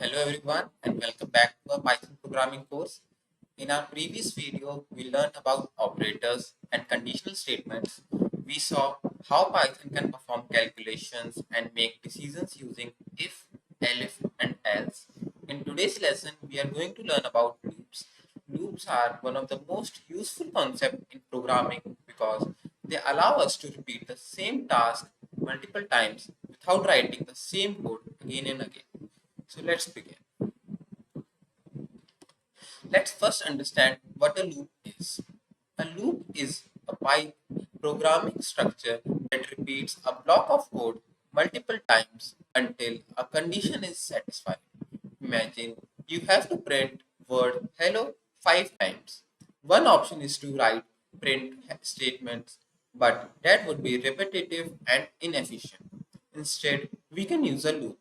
Hello everyone and welcome back to our Python programming course. In our previous video, we learned about operators and conditional statements. We saw how Python can perform calculations and make decisions using if, elif and else. In today's lesson, we are going to learn about loops. Loops are one of the most useful concepts in programming because they allow us to repeat the same task multiple times without writing the same code again and again. So let's begin. Let's first understand what a loop is. A loop is a programming structure that repeats a block of code multiple times until a condition is satisfied. Imagine you have to print word hello 5 times. One option is to write print statements, but that would be repetitive and inefficient. Instead, we can use a loop.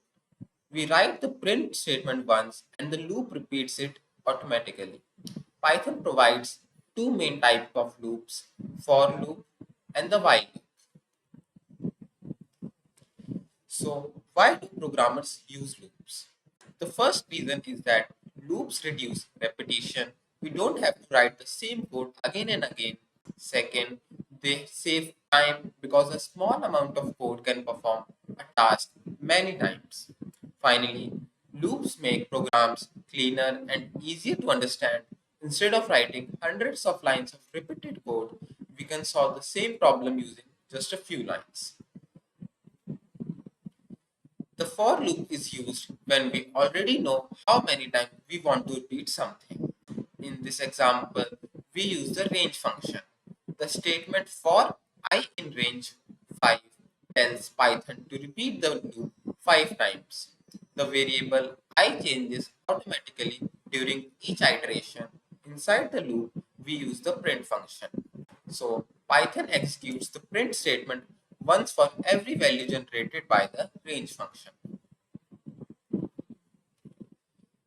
We write the print statement once and the loop repeats it automatically. Python provides two main types of loops, for loop and the while loop. So why do programmers use loops? The first reason is that loops reduce repetition. We don't have to write the same code again and again. Second, they save time because a small amount of code can perform a task many times. Finally, loops make programs cleaner and easier to understand. Instead of writing hundreds of lines of repeated code, we can solve the same problem using just a few lines. The for loop is used when we already know how many times we want to repeat something. In this example, we use the range function. The statement for I in range 5 tells Python to repeat the loop 5 times. The variable I changes automatically during each iteration. Inside the loop, we use the print function. So Python executes the print statement once for every value generated by the range function.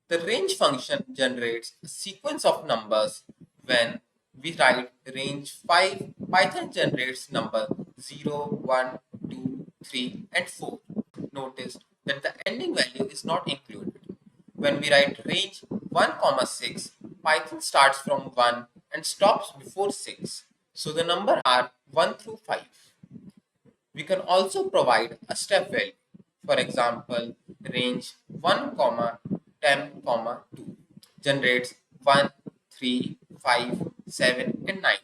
The range function generates a sequence of numbers. When we write range 5, Python generates number 0, 1, 2, 3, and 4. Notice that the ending value is not included. When we write range 1, 6, Python starts from 1 and stops before 6. So the number are 1 through 5. We can also provide a step value. For example, range 1, 10, 2 generates 1, 3, 5, 7, and 9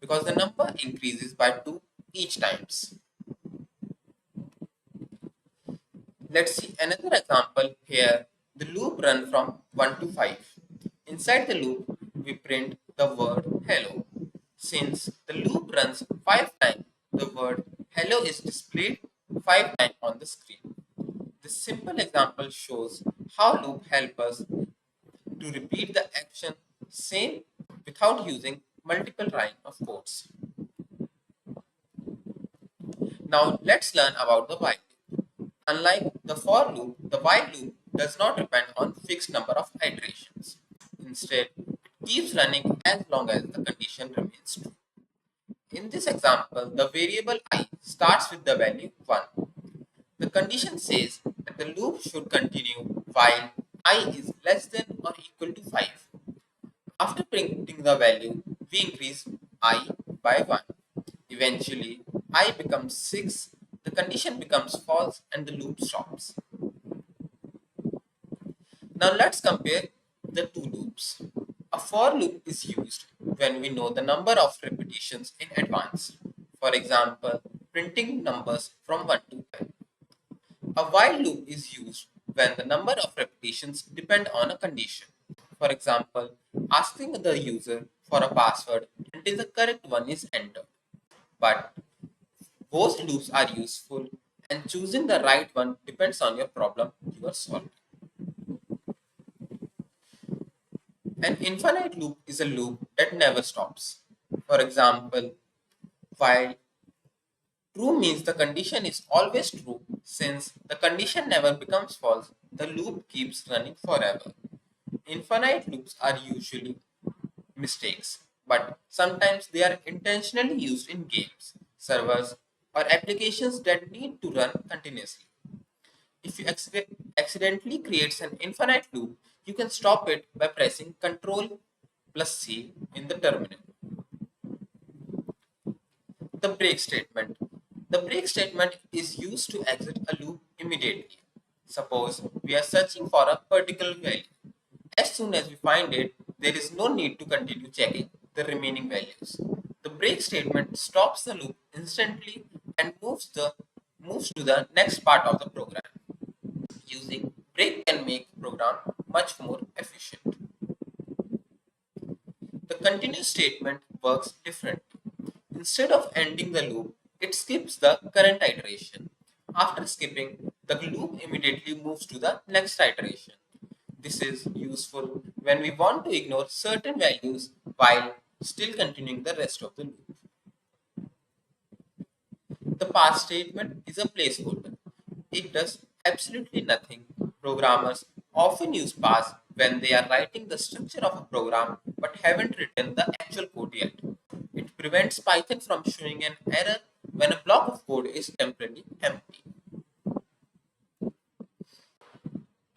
because the number increases by 2 each times. Let's see another example here. The loop runs from 1 to 5. Inside the loop, we print the word hello. Since the loop runs 5 times, the word hello is displayed 5 times on the screen. This simple example shows how loop help us to repeat the action same without using multiple lines of codes. Now let's learn about the while loop. Unlike the for loop, the while loop does not depend on fixed number of iterations. Instead, it keeps running as long as the condition remains true. In this example, the variable I starts with the value 1. The condition says that the loop should continue while I is less than or equal to 5. After printing the value, we increase I by 1. Eventually, I becomes 6, the condition becomes false and the loop stops. Now let's compare the two loops. A for loop is used when we know the number of repetitions in advance. For example, printing numbers from 1 to 10. A while loop is used when the number of repetitions depend on a condition. For example, asking the user for a password until the correct one is entered. But both loops are useful and choosing the right one depends on your problem you are solving. An infinite loop is a loop that never stops. For example, while true means the condition is always true, since the condition never becomes false, the loop keeps running forever. Infinite loops are usually mistakes, but sometimes they are intentionally used in games, servers, or applications that need to run continuously. If you accidentally creates an infinite loop, you can stop it by pressing Ctrl plus C in the terminal. The break statement. The break statement is used to exit a loop immediately. Suppose we are searching for a particular value. As soon as we find it, there is no need to continue checking the remaining values. The break statement stops the loop instantly and moves to the next part of the program. Using break can make program much more efficient. The continue statement works differently. Instead of ending the loop, it skips the current iteration. After skipping, the loop immediately moves to the next iteration. This is useful when we want to ignore certain values while still continuing the rest of the loop. The pass statement is a placeholder. It does absolutely nothing. Programmers often use pass when they are writing the structure of a program but haven't written the actual code yet. It prevents Python from showing an error when a block of code is temporarily empty.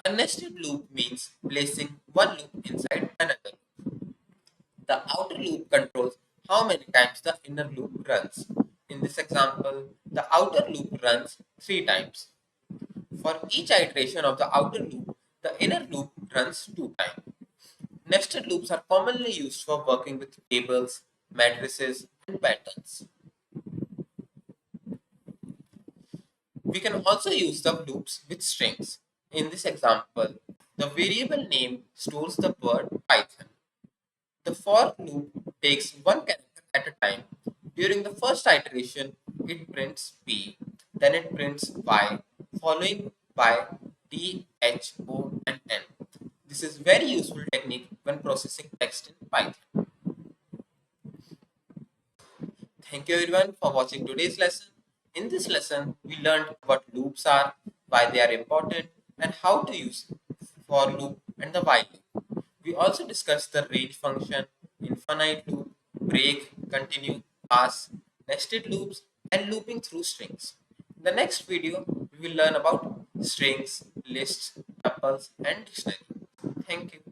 A nested loop means placing one loop inside another. The outer loop controls how many times the inner loop runs. In this example, the outer loop runs 3 times. For each iteration of the outer loop, the inner loop runs 2 times. Nested loops are commonly used for working with tables, matrices, and patterns. We can also use the loops with strings. In this example, the variable name stores the word Python. The for loop takes one character at a time. During the first iteration, it prints P, then it prints Y, following by D, H, O, and N. This is very useful technique when processing text in Python. Thank you everyone for watching today's lesson. In this lesson, we learned what loops are, why they are important, and how to use for loop and the while loop. We also discussed the range function, infinite loop, break, continue, pass, nested loops, and looping through strings. In the next video, we will learn about strings, lists, tuples, and dictionary. Thank you.